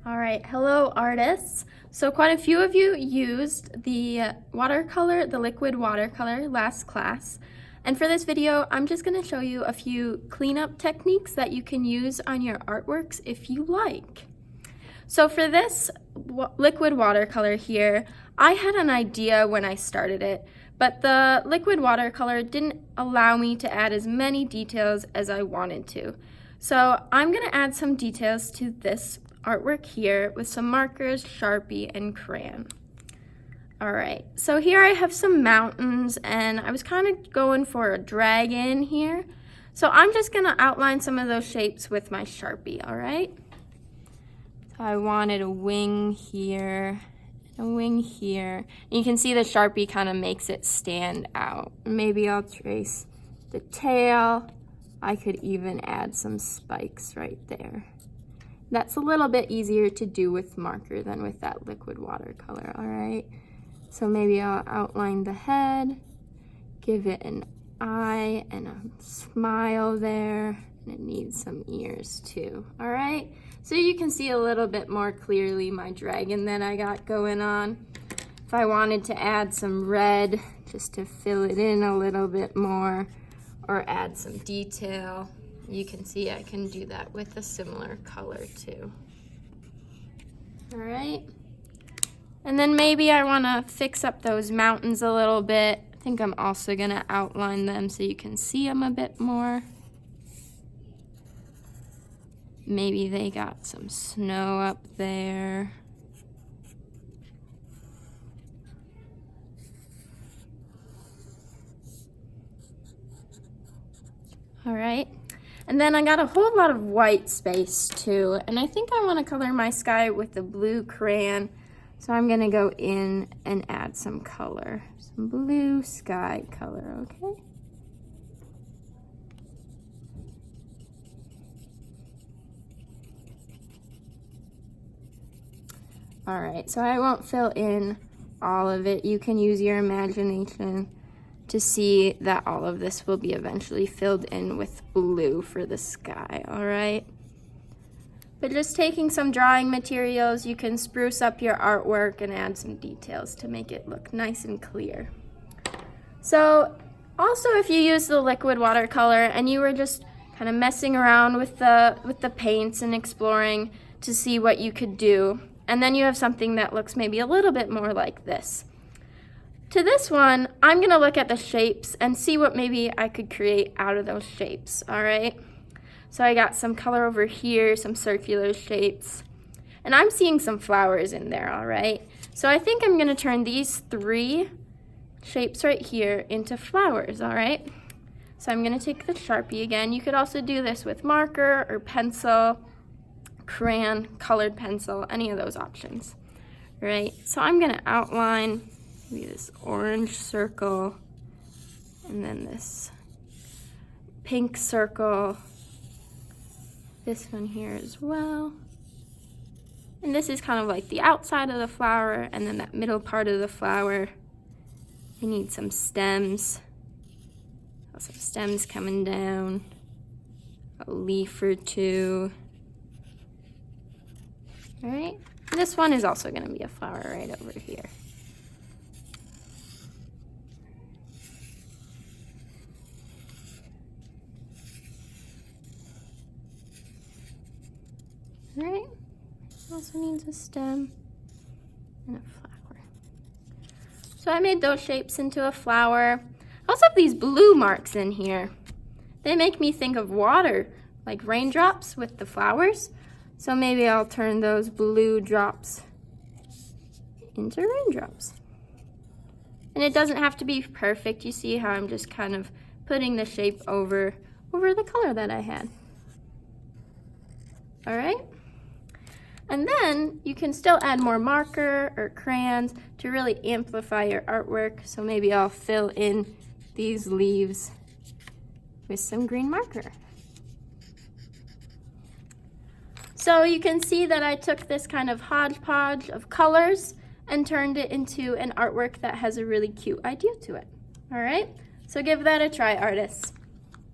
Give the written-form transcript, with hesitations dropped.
All right, hello artists. So quite a few of you used the watercolor, the liquid watercolor last class. And for this video, I'm just gonna show you a few cleanup techniques that you can use on your artworks if you like. So for this liquid watercolor here, I had an idea when I started it, but the liquid watercolor didn't allow me to add as many details as I wanted to. So I'm gonna add some details to this artwork here with some markers, Sharpie, and crayon. All right, so here I have some mountains and I was kind of going for a dragon here. So I'm just gonna outline some of those shapes with my Sharpie, all right? So I wanted a wing here, a wing here. And you can see the Sharpie kind of makes it stand out. Maybe I'll trace the tail. I could even add some spikes right there. That's a little bit easier to do with marker than with that liquid watercolor, all right? So maybe I'll outline the head, give it an eye and a smile there, and it needs some ears too, all right? So you can see a little bit more clearly my dragon that I got going on. If I wanted to add some red just to fill it in a little bit more or add some detail, you can see I can do that with a similar color too. All right. And then maybe I want to fix up those mountains a little bit. I think I'm also going to outline them so you can see them a bit more. Maybe they got some snow up there. All right. And then I got a whole lot of white space too. And I think I want to color my sky with the blue crayon. So I'm gonna go in and add some color, some blue sky color, okay? All right, so I won't fill in all of it. You can use your imagination to see that all of this will be eventually filled in with blue for the sky, all right? But just taking some drawing materials, you can spruce up your artwork and add some details to make it look nice and clear. So also if you use the liquid watercolor and you were just kind of messing around with the paints and exploring to see what you could do, and then you have something that looks maybe a little bit more like this. To this one, I'm gonna look at the shapes and see what maybe I could create out of those shapes, all right? So I got some color over here, some circular shapes, and I'm seeing some flowers in there, all right? So I think I'm gonna turn these three shapes right here into flowers, all right? So I'm gonna take the Sharpie again. You could also do this with marker or pencil, crayon, colored pencil, any of those options, right? So I'm gonna outline maybe this orange circle and then this pink circle, this one here as well. And this is kind of like the outside of the flower and then that middle part of the flower. I need some stems. Some stems coming down. A leaf or two. All right. This one is also going to be a flower right over here. All right, also needs a stem and a flower. So I made those shapes into a flower. I also have these blue marks in here. They make me think of water, like raindrops with the flowers. So maybe I'll turn those blue drops into raindrops. And it doesn't have to be perfect. You see how I'm just kind of putting the shape over the color that I had. All right. And then you can still add more marker or crayons to really amplify your artwork. So maybe I'll fill in these leaves with some green marker. So you can see that I took this kind of hodgepodge of colors and turned it into an artwork that has a really cute idea to it. All right, so give that a try, artists.